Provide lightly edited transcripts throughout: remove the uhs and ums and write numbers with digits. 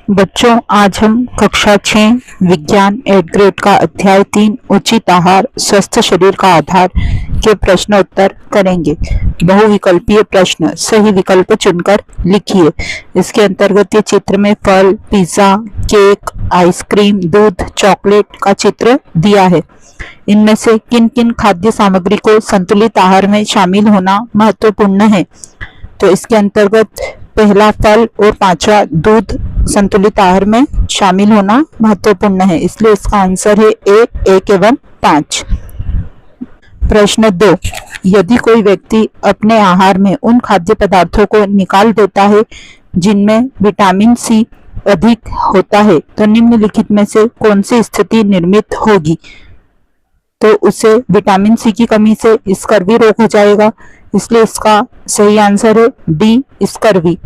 बच्चों, आज हम कक्षा 6 विज्ञान 8 ग्रेड का अध्याय 3 उचित आहार स्वस्थ शरीर का आधार के प्रश्नोत्तर करेंगे। बहुविकल्पीय प्रश्न, सही विकल्प चुनकर लिखिए। इसके अंतर्गत ये चित्र में फल, पिज्जा, केक, आइसक्रीम, दूध, चॉकलेट का चित्र दिया है। इनमें से किन किन खाद्य सामग्री को संतुलित आहार में शामिल होना महत्वपूर्ण है? तो इसके अंतर्गत पहला फल और पांचवा दूध संतुलित आहार में शामिल होना महत्वपूर्ण है, इसलिए इसका आंसर है ए, 1 एवं 5। प्रश्न 2, यदि कोई व्यक्ति अपने आहार में उन खाद्य पदार्थों को निकाल देता है जिनमें विटामिन सी अधिक होता है, तो निम्नलिखित में से कौन सी स्थिति निर्मित होगी? तो उसे विटामिन सी की कमी से स्कर्वी रोग हो जाएगा, इसलिए इसका सही आंसर है डी, स्कर्वी।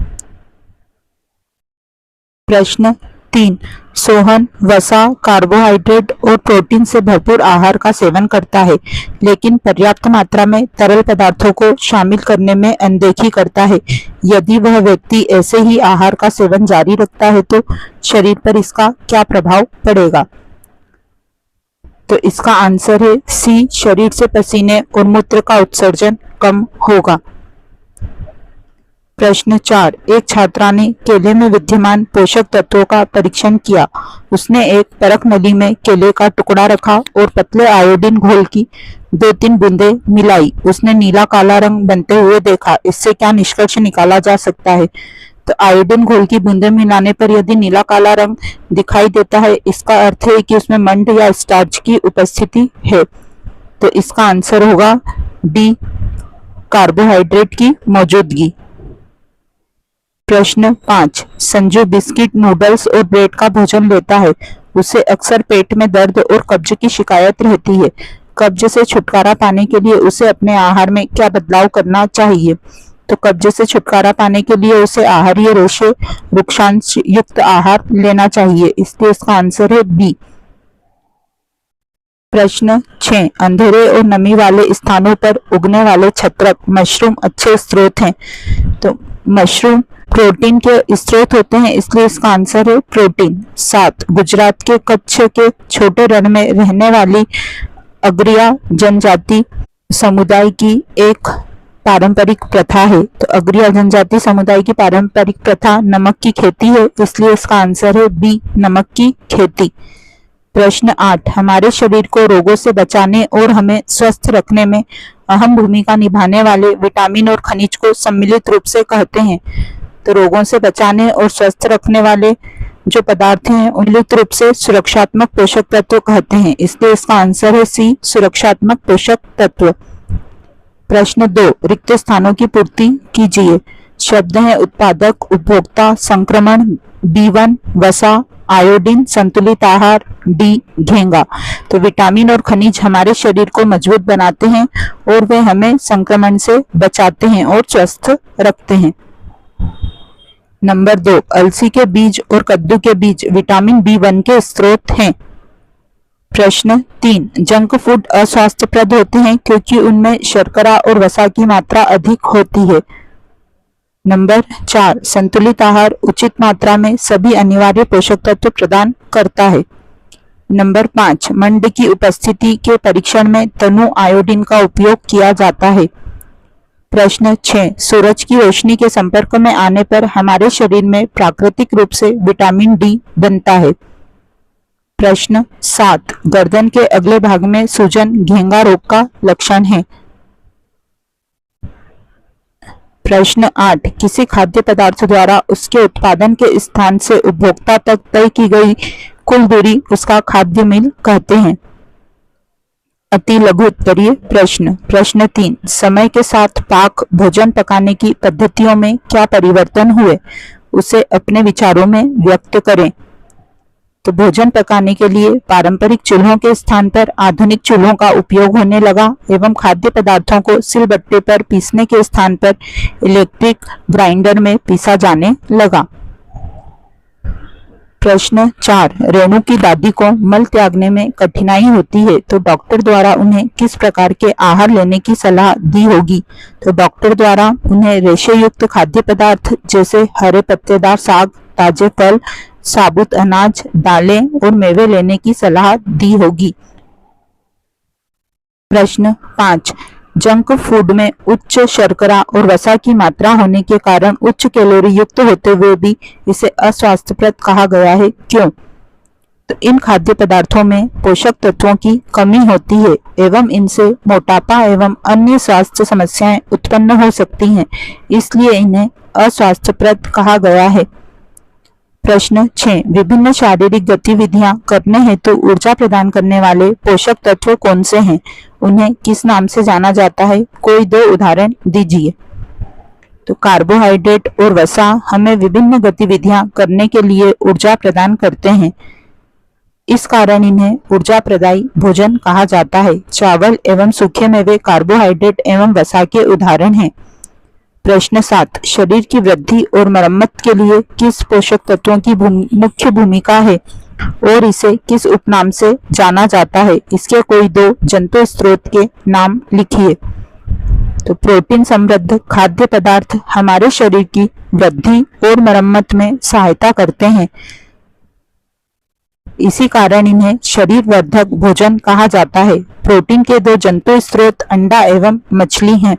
प्रश्न 3, सोहन वसा, कार्बोहाइड्रेट और प्रोटीन से भरपूर आहार का सेवन करता है, लेकिन पर्याप्त मात्रा में तरल पदार्थों को शामिल करने में अनदेखी करता है। यदि वह व्यक्ति ऐसे ही आहार का सेवन जारी रखता है तो शरीर पर इसका क्या प्रभाव पड़ेगा? तो इसका आंसर है सी, शरीर से पसीने और मूत्र का उत्सर्जन कम होगा। प्रश्न 4, एक छात्रा ने केले में विद्यमान पोषक तत्वों का परीक्षण किया। उसने एक परख नली में केले का टुकड़ा रखा और पतले आयोडीन घोल की 2-3 बूंदें मिलाई। उसने नीला काला रंग बनते हुए देखा। इससे क्या निष्कर्ष निकाला जा सकता है? तो आयोडीन घोल की बूंदें मिलाने पर यदि नीला काला रंग दिखाई देता है, इसका अर्थ है कि उसमें मंड या स्टार्च की उपस्थिति है। तो इसका आंसर होगा डी, कार्बोहाइड्रेट की मौजूदगी। प्रश्न 5, संजू बिस्किट, नूडल्स और ब्रेड का भोजन लेता है। उसे अक्सर पेट में दर्द और कब्ज की शिकायत रहती है। कब्ज से छुटकारा पाने के लिए उसे अपने आहार में क्या बदलाव करना चाहिए? तो कब्ज से छुटकारा पाने के लिए उसे आहारीय रेशे वृक्षांश युक्त आहार लेना चाहिए, इसलिए इसका आंसर है बी। प्रश्न 6, अंधेरे और नमी वाले स्थानों पर उगने वाले छत्रक मशरूम अच्छे स्रोत हैं। तो मशरूम प्रोटीन के स्रोत होते हैं, इसलिए इसका आंसर है प्रोटीन। 7, गुजरात के कच्छ के छोटे रण में रहने वाली अगरिया जनजाति समुदाय की एक पारंपरिक प्रथा है। तो अगरिया जनजाति समुदाय की पारंपरिक प्रथा नमक की खेती है, इसलिए इसका आंसर है बी, नमक की खेती। प्रश्न 8, हमारे शरीर को रोगों से बचाने और हमें स्वस्थ रखने में अहम भूमिका निभाने वाले विटामिन और खनिज को सम्मिलित रूप से कहते हैं। तो रोगों से बचाने और स्वस्थ रखने वाले जो पदार्थ हैं उन्हें रूप से सुरक्षात्मक पोषक तत्व कहते हैं, इसलिए इसका आंसर है सी, सुरक्षात्मक पोषक तत्व। प्रश्न 2, रिक्त स्थानों की पूर्ति कीजिए। शब्द हैं उत्पादक, उपभोक्ता, संक्रमण, B1 वसा, आयोडीन, संतुलित आहार, डी, घेंगा। तो विटामिन और खनिज हमारे शरीर को मजबूत बनाते हैं और वे हमें संक्रमण से बचाते हैं और स्वस्थ रखते हैं। नंबर 2, अलसी के बीज और कद्दू के बीज विटामिन B1 के स्रोत हैं। प्रश्न 3, जंक फूड अस्वास्थ्यप्रद होते हैं क्योंकि उनमें शर्करा और वसा की मात्रा अधिक होती है। नंबर 4, संतुलित आहार उचित मात्रा में सभी अनिवार्य पोषक तत्व प्रदान करता है। नंबर 5, मंड की उपस्थिति के परीक्षण में तनु आयोडीन का उपयोग किया जाता है। प्रश्न 6, सूरज की रोशनी के संपर्क में आने पर हमारे शरीर में प्राकृतिक रूप से विटामिन डी बनता है। प्रश्न 7, गर्दन के अगले भाग में सूजन घेंगा रोग का लक्षण है। प्रश्न 8, किसी खाद्य पदार्थ द्वारा उसके उत्पादन के स्थान से उपभोक्ता तक तय की गई कुल दूरी उसका खाद्य मील कहते हैं। अति लघु उत्तरीय प्रश्न। प्रश्न 3, समय के साथ पाक भोजन पकाने की पद्धतियों में क्या परिवर्तन हुए? उसे अपने विचारों में व्यक्त करें। तो भोजन पकाने के लिए पारंपरिक चूल्हों के स्थान पर आधुनिक चूल्हों का उपयोग होने लगा एवं खाद्य पदार्थों को सिलबट्टे पर पीसने के स्थान पर इलेक्ट्रिक ग्राइंडर में पीसा जाने लगा। प्रश्न 4, रेणु की दादी को मल त्यागने में कठिनाई होती है, तो डॉक्टर द्वारा उन्हें किस प्रकार के आहार लेने की सलाह दी होगी? तो डॉक्टर द्वारा उन्हें रेशे युक्त खाद्य पदार्थ जैसे हरे पत्तेदार साग, ताजे फल, साबुत अनाज, दालें और मेवे लेने की सलाह दी होगी। प्रश्न 5, जंक फूड में उच्च शर्करा और वसा की मात्रा होने के कारण उच्च कैलोरी युक्त होते हुए भी इसे अस्वास्थ्यप्रद कहा गया है, क्यों? तो इन खाद्य पदार्थों में पोषक तत्वों की कमी होती है एवं इनसे मोटापा एवं अन्य स्वास्थ्य समस्याएं उत्पन्न हो सकती हैं, इसलिए इन्हें अस्वास्थ्यप्रद कहा गया है। प्रश्न 6, विभिन्न शारीरिक गतिविधियां करने हेतु ऊर्जा प्रदान करने वाले पोषक तत्व कौन से हैं? उन्हें किस नाम से जाना जाता है? कोई 2 उदाहरण दीजिए। तो कार्बोहाइड्रेट और वसा हमें विभिन्न गतिविधियां करने के लिए ऊर्जा प्रदान करते हैं, इस कारण इन्हें ऊर्जा प्रदायी भोजन कहा जाता है। चावल एवं सूखे मेवे कार्बोहाइड्रेट एवं वसा के उदाहरण हैं। प्रश्न 7, शरीर की वृद्धि और मरम्मत के लिए किस पोषक तत्वों की मुख्य भूमिका है और इसे किस उपनाम से जाना जाता है? इसके कोई 2 जंतु स्रोत के नाम लिखिए। तो प्रोटीन समृद्ध खाद्य पदार्थ हमारे शरीर की वृद्धि और मरम्मत में सहायता करते हैं, इसी कारण इन्हें शरीर वर्धक भोजन कहा जाता है। प्रोटीन के 2 जंतु स्रोत अंडा एवं मछली हैं।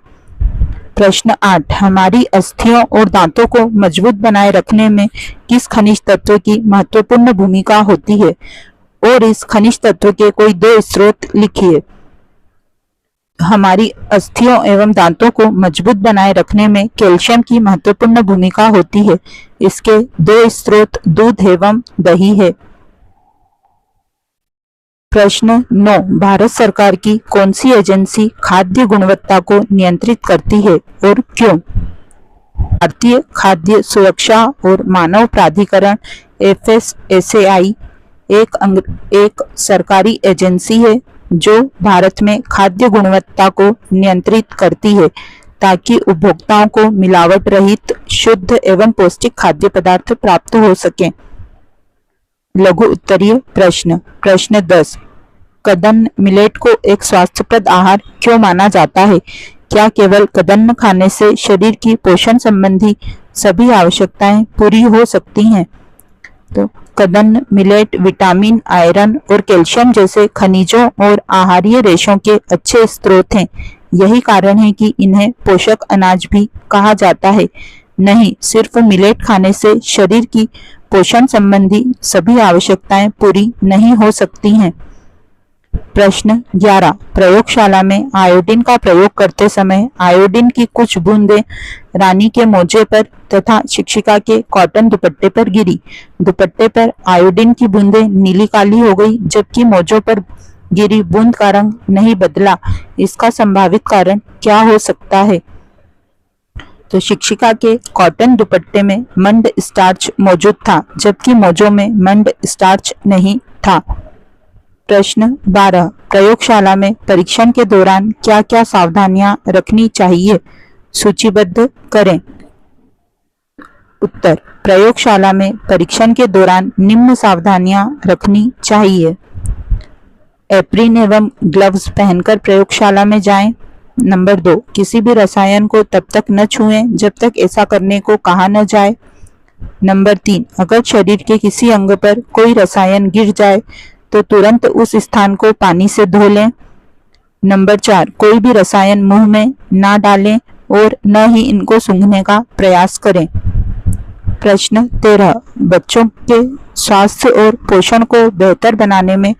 प्रश्न 8, हमारी अस्थियों और दांतों को मजबूत बनाए रखने में किस खनिज तत्व की महत्वपूर्ण भूमिका होती है और इस खनिज तत्व के कोई 2 स्रोत लिखिए। हमारी अस्थियों एवं दांतों को मजबूत बनाए रखने में कैल्शियम की महत्वपूर्ण भूमिका होती है। इसके 2 स्रोत दूध एवं दही है। प्रश्न 9, भारत सरकार की कौन सी एजेंसी खाद्य गुणवत्ता को नियंत्रित करती है और क्यों? भारतीय खाद्य सुरक्षा और मानव प्राधिकरण FSSAI एक सरकारी एजेंसी है जो भारत में खाद्य गुणवत्ता को नियंत्रित करती है ताकि उपभोक्ताओं को मिलावट रहित, शुद्ध एवं पौष्टिक खाद्य पदार्थ प्राप्त हो सके। लघु उत्तरीय प्रश्न। प्रश्न 10, कदन्न मिलेट को एक स्वास्थ्यप्रद आहार क्यों माना जाता है? क्या केवल कदन्न खाने से शरीर की पोषण संबंधी सभी आवश्यकताएं पूरी हो सकती हैं? तो कदन्न मिलेट विटामिन, आयरन और कैल्शियम जैसे खनिजों और आहारीय रेशों के अच्छे स्रोत हैं। यही कारण है कि इन्हें पोषक अनाज भी कहा जाता है। नहीं, सिर्फ मिलेट खाने से शरीर की पोषण संबंधी सभी आवश्यकताएं पूरी नहीं हो सकती हैं। प्रश्न 11, प्रयोगशाला में आयोडीन का प्रयोग करते समय आयोडीन की कुछ बूंदें रानी के मोजे पर तथा शिक्षिका के कॉटन दुपट्टे पर गिरी। दुपट्टे पर आयोडीन की बूंदें नीली काली हो गई, जबकि मोजों पर गिरी बूंद का रंग नहीं बदला। इसका संभावित कारण क्या हो सकता है? तो शिक्षिका के कॉटन दुपट्टे में मंड स्टार्च मौजूद था, जबकि मोजों में मंड स्टार्च नहीं था। प्रश्न 12, प्रयोगशाला में परीक्षण के दौरान क्या क्या सावधानियां रखनी चाहिए? सूचीबद्ध करें। उत्तर, प्रयोगशाला में परीक्षण के दौरान निम्न सावधानियां रखनी चाहिए। एप्रिन एवं ग्लव्स पहनकर प्रयोगशाला में जाएं। नंबर 2, किसी भी रसायन को तब तक न छुएं जब तक ऐसा करने को कहा न जाए। नंबर 3, अगर शरीर के किसी अंग पर कोई रसायन गिर जाए तो तुरंत उस स्थान को पानी से धो लें। नंबर 4, कोई भी रसायन मुंह में ना डालें और न ही इनको सूंघने का प्रयास करें। प्रश्न 13, बच्चों के स्वास्थ्य और पोषण को बेहतर बनाने में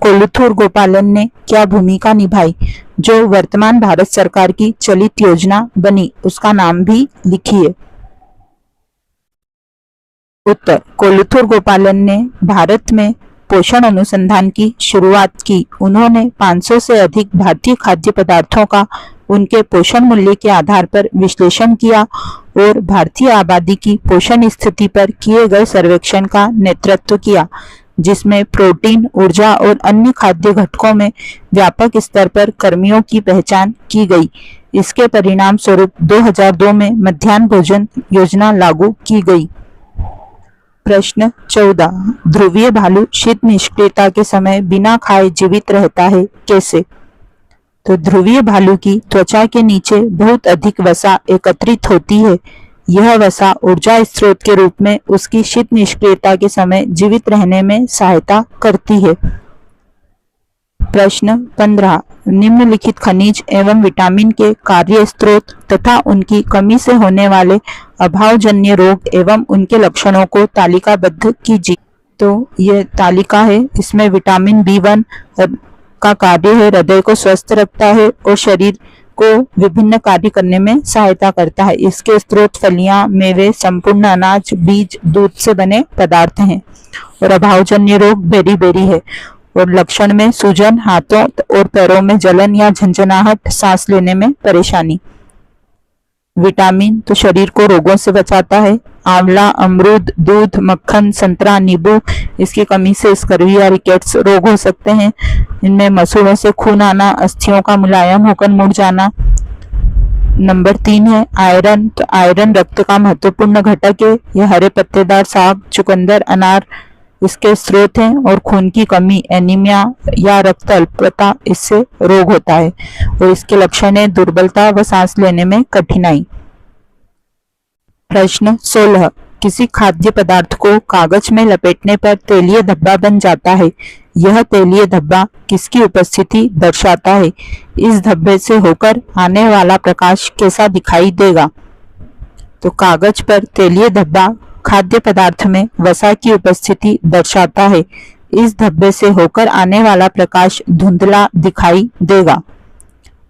कोलुथुर गोपालन ने क्या भूमिका निभाई? जो वर्तमान भारत सरकार की चलित योजना बनी, उसका नाम भी लिखिए। उत्तर, कोलुथुर गोपालन ने भारत में पोषण अनुसंधान की शुरुआत की। उन्होंने 500 से अधिक भारतीय खाद्य पदार्थों का उनके पोषण मूल्य के आधार पर विश्लेषण किया और भारतीय आबादी की पोषण स्थिति पर किए गए सर्वेक्षण का नेतृत्व किया, जिसमें प्रोटीन, ऊर्जा और अन्य खाद्य घटकों में व्यापक स्तर पर कर्मियों की पहचान की गई। इसके परिणाम स्वरूप 2002 में मध्याह्न भोजन योजना लागू की गई। प्रश्न 14, ध्रुवीय भालू शीत निष्क्रियता के समय बिना खाए जीवित रहता है, कैसे? तो ध्रुवीय भालू की त्वचा के नीचे बहुत अधिक वसा एकत्रित होती है। यह वसा ऊर्जा स्रोत के रूप में उसकी शीत निष्क्रियता के समय जीवित रहने में सहायता करती है। प्रश्न 15 निम्नलिखित खनिज एवं विटामिन के कार्य स्रोत तथा उनकी कमी से होने वाले अभावजन्य रोग एवं उनके लक्षणों को तालिकाबद्ध कीजिए। तो यह तालिका है, इसमें विटामिन B1 का कार्य है हृदय को स्वस्थ रखता है और शरीर को विभिन्न कार्य करने में सहायता करता है। इसके स्रोत फलियां, मेवे, संपूर्ण अनाज, बीज, दूध से बने पदार्थ हैं। और अभावजन्य रोग बेरी है और लक्षण में सूजन, हाथों और पैरों में जलन या झंझनाहट, सांस लेने में परेशानी। विटामिन तो शरीर को रोगों से बचाता है। आंवला, अमरूद, दूध, मक्खन, संतरा, नींबू, इसकी कमी से स्कर्वी या रिकेट्स रोग हो सकते हैं। इनमें मसूड़ों से खून आना, अस्थियों का मुलायम होकर मुड़ जाना। नंबर 3 है आयरन। तो आयरन रक्त का महत्वपूर्ण घटक है। यह हरे पत्तेदार साग, चुकंदर, अनार इसके स्रोत हैं। और खून की कमी, एनीमिया या रक्त अल्पता, इससे रोग होता है। और इसके लक्षण है दुर्बलता व सांस लेने में कठिनाई। प्रश्न 16 किसी खाद्य पदार्थ को कागज में लपेटने पर तेलीय धब्बा बन जाता है। यह तेलीय धब्बा किसकी उपस्थिति दर्शाता है? इस धब्बे से होकर आने वाला प्रकाश कैसा दिखाई देगा? तो कागज पर तेलीय धब्बा खाद्य पदार्थ में वसा की उपस्थिति दर्शाता है। इस धब्बे से होकर आने वाला प्रकाश धुंधला दिखाई देगा।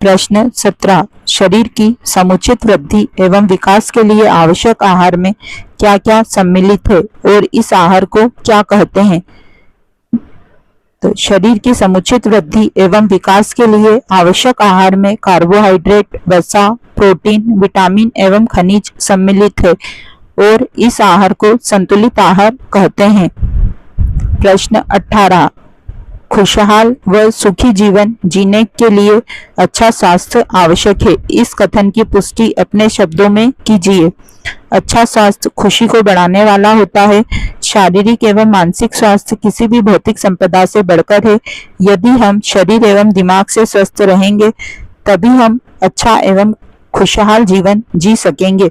प्रश्न 17 शरीर की समुचित वृद्धि एवं विकास के लिए आवश्यक आहार में क्या क्या सम्मिलित है और इस आहार को क्या कहते हैं? तो शरीर की समुचित वृद्धि एवं विकास के लिए आवश्यक आहार में कार्बोहाइड्रेट, वसा, प्रोटीन, विटामिन एवं खनिज सम्मिलित है और इस आहार को संतुलित आहार कहते हैं। प्रश्न 18 खुशहाल व सुखी जीवन जीने के लिए अच्छा स्वास्थ्य आवश्यक है। इस कथन की पुष्टि अपने शब्दों में कीजिए। अच्छा स्वास्थ्य खुशी को बढ़ाने वाला होता है। शारीरिक एवं मानसिक स्वास्थ्य किसी भी भौतिक संपदा से बढ़कर है। यदि हम शरीर एवं दिमाग से स्वस्थ रहेंगे तभी हम अच्छा एवं खुशहाल जीवन जी सकेंगे।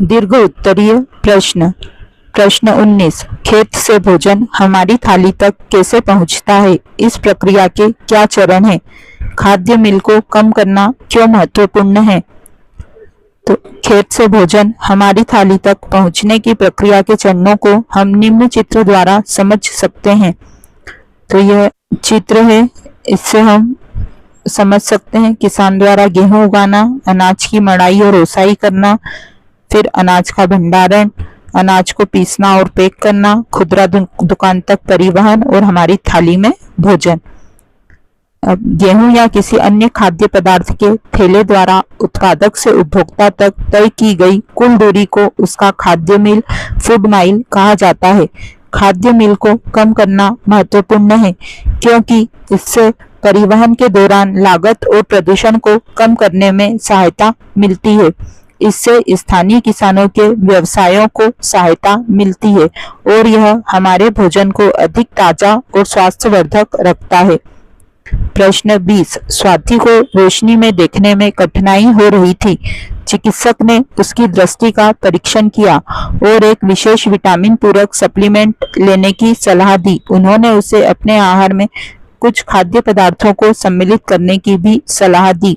दीर्घ उत्तरीय प्रश्न। प्रश्न 19 खेत से भोजन हमारी थाली तक कैसे पहुंचता है? इस प्रक्रिया के क्या चरण हैं? खाद्य मिल को कम करना क्यों महत्वपूर्ण है? तो खेत से भोजन हमारी थाली तक पहुंचने की प्रक्रिया के चरणों को हम निम्न चित्र द्वारा समझ सकते हैं। तो यह चित्र है, इससे हम समझ सकते हैं किसान द्वारा गेहूं उगाना, अनाज की मड़ाई और ओसाई करना, फिर अनाज का भंडारण, अनाज को पीसना और पैक करना, खुदरा दुकान तक परिवहन और हमारी थाली में भोजन। अब गेहूं या किसी अन्य खाद्य पदार्थ के थैले द्वारा उत्पादक से उपभोक्ता तक तय की गई कुल दूरी को उसका खाद्य मील, फूड माइल कहा जाता है। खाद्य मील को कम करना महत्वपूर्ण है क्योंकि इससे परिवहन के दौरान लागत और प्रदूषण को कम करने में सहायता मिलती है। इससे स्थानीय किसानों के व्यवसायों को सहायता मिलती है और यह हमारे भोजन को अधिक ताजा और स्वास्थ्यवर्धक रखता है। प्रश्न 20 स्वाति को रोशनी में देखने में कठिनाई हो रही थी। चिकित्सक ने उसकी दृष्टि का परीक्षण किया और एक विशेष विटामिन पूरक सप्लीमेंट लेने की सलाह दी। उन्होंने उसे अपने आहार में कुछ खाद्य पदार्थों को सम्मिलित करने की भी सलाह दी।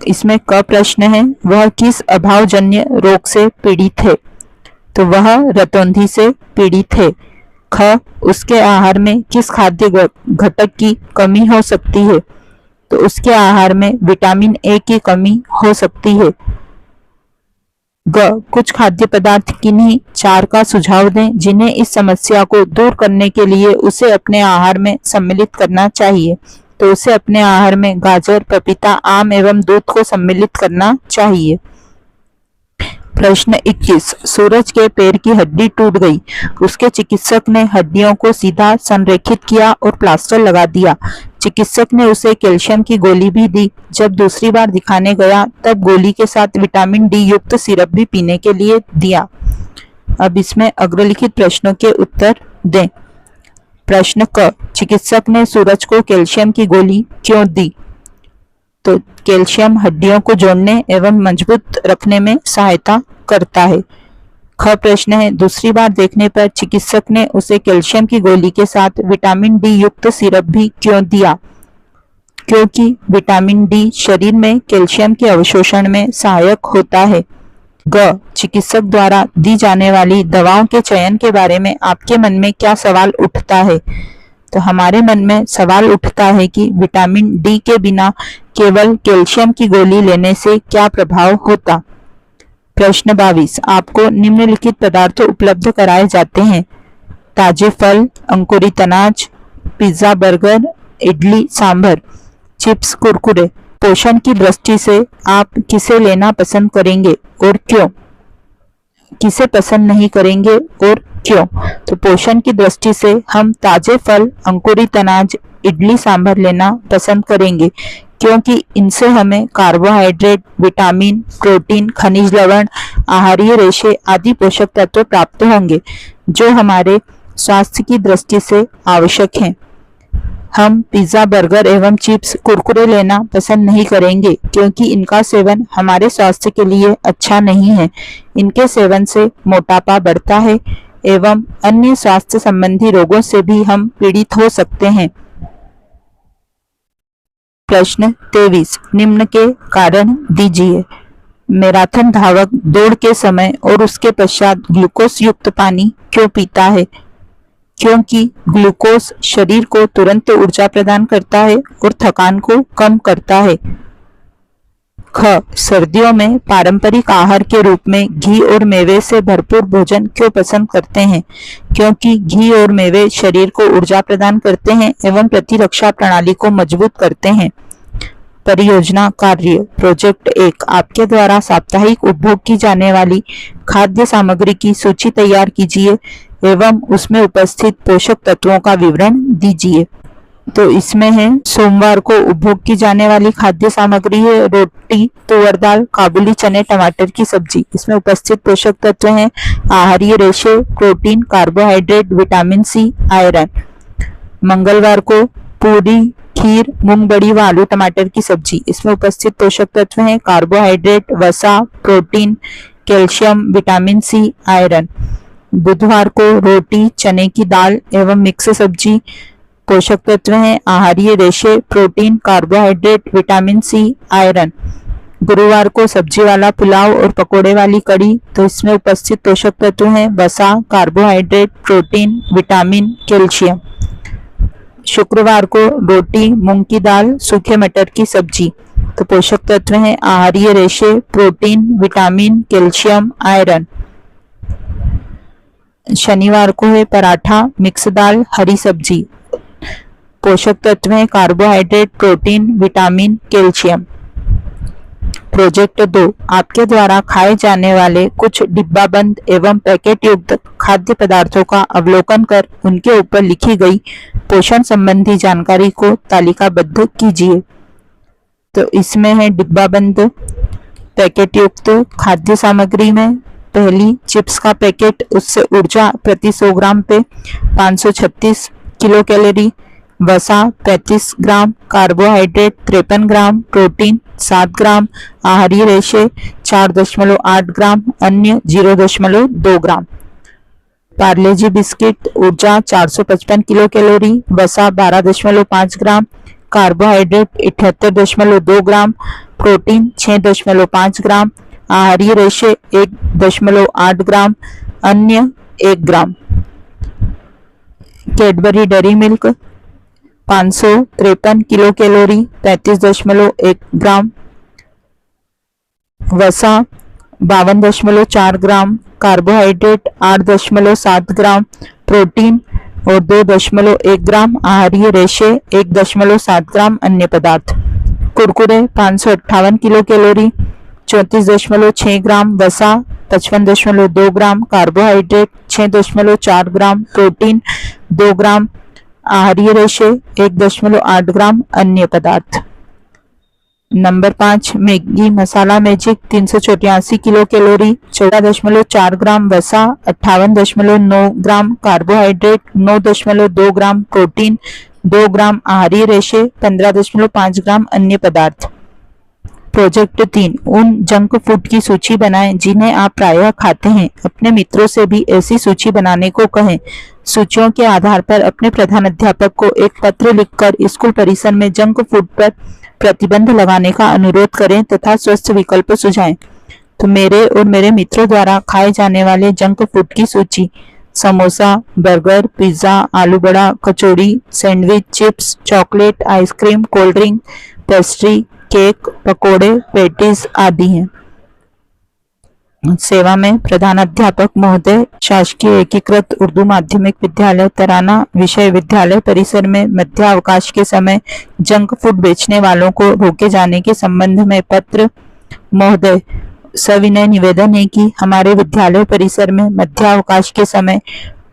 इसमें क प्रश्न है, वह किस अभावजन्य रोग से पीड़ित है? तो वह रतौंधी से पीड़ित है। ख उसके आहार में किस खाद्य घटक की कमी हो सकती है? तो उसके आहार में विटामिन ए की कमी हो सकती है। ग कुछ खाद्य पदार्थ किन्हीं 4 का सुझाव दें जिन्हें इस समस्या को दूर करने के लिए उसे अपने आहार में सम्मिलित करना चाहिए। तो उसे अपने आहार में गाजर, पपीता, आम एवं दूध को सम्मिलित करना चाहिए। प्रश्न 21 सूरज के पैर की हड्डी टूट गई। उसके चिकित्सक ने हड्डियों को सीधा संरेखित किया और प्लास्टर लगा दिया। चिकित्सक ने उसे कैल्शियम की गोली भी दी। जब दूसरी बार दिखाने गया तब गोली के साथ विटामिन डी युक्त सिरप भी पीने के लिए दिया। अब इसमें अग्रलिखित प्रश्नों के उत्तर दें। प्रश्न क चिकित्सक ने सूरज को कैल्शियम की गोली क्यों दी? तो कैल्शियम हड्डियों को जोड़ने एवं मजबूत रखने में सहायता करता है। ख प्रश्न है, दूसरी बार देखने पर चिकित्सक ने उसे कैल्शियम की गोली के साथ विटामिन डी युक्त सिरप भी क्यों दिया? क्योंकि विटामिन डी शरीर में कैल्शियम के अवशोषण में सहायक होता है। ग चिकित्सक द्वारा दी जाने वाली दवाओं के चयन के बारे में आपके मन में क्या सवाल उठता है? तो हमारे मन में सवाल उठता है कि विटामिन डी के बिना केवल कैल्शियम की गोली लेने से क्या प्रभाव होता। प्रश्न 22, आपको निम्नलिखित पदार्थ उपलब्ध कराए जाते हैं? ताजे फल, अंकुरित अनाज, pizza, burger, idli, sambar, chips, Kurkure. पोषण की दृष्टि से आप किसे लेना पसंद करेंगे और क्यों? किसे पसंद नहीं करेंगे और क्यों? तो पोषण की दृष्टि से हम ताजे फल, अंकुरित अनाज, इडली, सांभर लेना पसंद करेंगे क्योंकि इनसे हमें कार्बोहाइड्रेट, विटामिन, प्रोटीन, खनिज लवण, आहारीय रेशे आदि पोषक तत्व प्राप्त होंगे जो हमारे स्वास्थ्य की दृष्टि से आवश्यक हैं। हम पिज्जा, बर्गर एवं चिप्स, कुरकुरे लेना पसंद नहीं करेंगे क्योंकि इनका सेवन हमारे स्वास्थ्य के लिए अच्छा नहीं है। इनके सेवन से मोटापा बढ़ता है एवं अन्य स्वास्थ्य संबंधी रोगों से भी हम पीड़ित हो सकते हैं। प्रश्न 23, निम्न के कारण दीजिए। मैराथन धावक दौड़ के समय और उसके पश्चात ग्लूकोज युक्त पानी क्यों पीता है? क्योंकि ग्लूकोज शरीर को तुरंत ऊर्जा प्रदान करता है और थकान को कम करता है। ख सर्दियों में पारंपरिक आहार के रूप में घी और मेवे से भरपूर भोजन क्यों पसंद करते हैं? क्योंकि घी और मेवे शरीर को ऊर्जा प्रदान करते हैं एवं प्रतिरक्षा प्रणाली को मजबूत करते हैं। परियोजना कार्य प्रोजेक्ट 1, आपके द्वारा साप्ताहिक उपभोग की जाने वाली खाद्य सामग्री की सूची तैयार कीजिए एवं उसमें उपस्थित पोषक तत्वों का विवरण दीजिए। तो इसमें है, सोमवार को उपभोग की जाने वाली खाद्य सामग्री है रोटी, तुअर दाल, काबुली चने, टमाटर की सब्जी। इसमें उपस्थित पोषक तत्व हैं आहारीय रेशे, protein, carbohydrate, vitamin C, iron. मंगलवार को पूरी, खीर, मूंग बड़ी व आलू टमाटर की सब्जी। इसमें उपस्थित पोषक तत्व हैं कार्बोहाइड्रेट, वसा, protein, calcium, vitamin C, iron. बुधवार को रोटी, चने की दाल एवं मिक्स सब्जी। पोषक तत्व हैं आहारीय रेशे, protein, carbohydrate, vitamin C, iron. गुरुवार को सब्जी वाला पुलाव और पकोड़े वाली कड़ी। तो इसमें उपस्थित पोषक तत्व हैं वसा, कार्बोहाइड्रेट, प्रोटीन, विटामिन, कैल्शियम। शुक्रवार को रोटी, मूंग की दाल, सूखे मटर की सब्जी। तो पोषक तत्व हैं आहारीय रेशे, प्रोटीन, विटामिन, कैल्शियम, आयरन। शनिवार को है पराठा, मिक्स दाल, हरी सब्जी। पोषक तत्व हैं carbohydrate, protein, vitamin, calcium. Project 2, आपके द्वारा खाए जाने वाले कुछ डिब्बाबंद एवं पैकेट युक्त खाद्य पदार्थों का अवलोकन कर उनके ऊपर लिखी गई पोषण संबंधी जानकारी को तालिकाबद्ध कीजिए। तो इसमें है डिब्बाबंद पैकेट युक्त खाद्य सामग्री में पहली चिप्स का पैकेट, उससे ऊर्जा प्रति 100 ग्राम पे 536 किलो कैलोरी, वसा 35 ग्राम, कार्बोहाइड्रेट 53 ग्राम, प्रोटीन 7 ग्राम, आहारीय रेशे 4.8 ग्राम, अन्य 0.2 ग्राम। पार्ले जी बिस्किट ऊर्जा 455 किलो कैलोरी, वसा 12.5 ग्राम, कार्बोहाइड्रेट 78.2 ग्राम, प्रोटीन 6.5 ग्राम, आहारीय रेशे 1.8 ग्राम, अन्य 1 gram. Cadbury dairy milk 553 kilo calorie, 35.1 gram, वसा 52.4 ग्राम, कार्बोहाइड्रेट 8.7 ग्राम, प्रोटीन और 2.1 ग्राम, आहारीय रेशे 1.7 ग्राम, अन्य पदार्थ। कुरकुरे 558 किलो कैलोरी, 34.6 ग्राम, वसा 55.2 ग्राम, कार्बोहाइड्रेट 6.4 ग्राम, प्रोटीन 2 ग्राम, आहारीय रेशे 1.8 ग्राम, अन्य पदार्थ। नंबर 5, मैगी मसाला मैजिक 384 किलो कैलोरी, 14.4 ग्राम, वसा 58.9 ग्राम, कार्बोहाइड्रेट 9.2 ग्राम, प्रोटीन 2 ग्राम, आहारीय रेशे 15.5 ग्राम, अन्य पदार्थ। प्रोजेक्ट 3, उन जंक फूड की सूची बनाएं जिन्हें आप प्रायः खाते हैं। अपने मित्रों से भी ऐसी सूची बनाने को कहें। सूचियों के आधार पर अपने प्रधानाध्यापक को एक पत्र लिखकर स्कूल परिसर में जंक फूड पर प्रतिबंध लगाने का अनुरोध करें तथा स्वस्थ विकल्प सुझाएं। तो मेरे और मेरे मित्रों द्वारा खाए जाने वाले जंक फूड की सूची: समोसा, बर्गर, पिज्जा, आलू बड़ा, कचौड़ी, sandwich, chips, chocolate, ice cream, cold drink, pastry, cake, पकोड़े, पेटीज आदि हैं। सेवा में प्रधानाध्यापक महोदय, शासकीय एकीकृत उर्दू माध्यमिक विद्यालय तराना विषय विद्यालय परिसर में मध्यावकाश के समय जंक फूड बेचने वालों को रोके जाने के संबंध में पत्र। महोदय, सविनय निवेदन है कि हमारे विद्यालय परिसर में मध्यावकाश के समय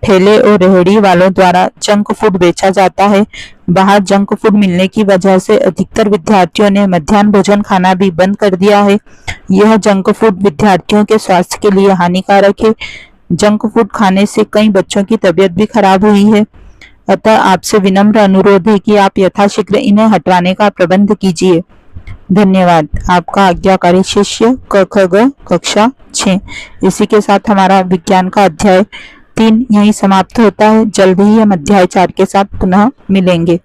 ठेले और रेहड़ी वालों द्वारा जंक फूड बेचा जाता है। बाहर जंक फूड मिलने की वजह से अधिकतर विद्यार्थियों ने मध्याह्न भोजन खाना भी बंद कर दिया है। यह जंक फूड विद्यार्थियों के स्वास्थ्य के लिए हानिकारक है। जंक फूड खाने से कई बच्चों की तबीयत भी खराब हुई है। अतः आपसे विनम्र अनुरोध है कि आप यथाशीघ्र इन्हें हटवाने का प्रबंध कीजिए। धन्यवाद। आपका आज्ञाकारी शिष्य क ख ग कक्षा 6। इसी के साथ हमारा विज्ञान का अध्याय 3 यहीं समाप्त होता है। जल्द ही हम अध्याय 4 के साथ पुनः मिलेंगे।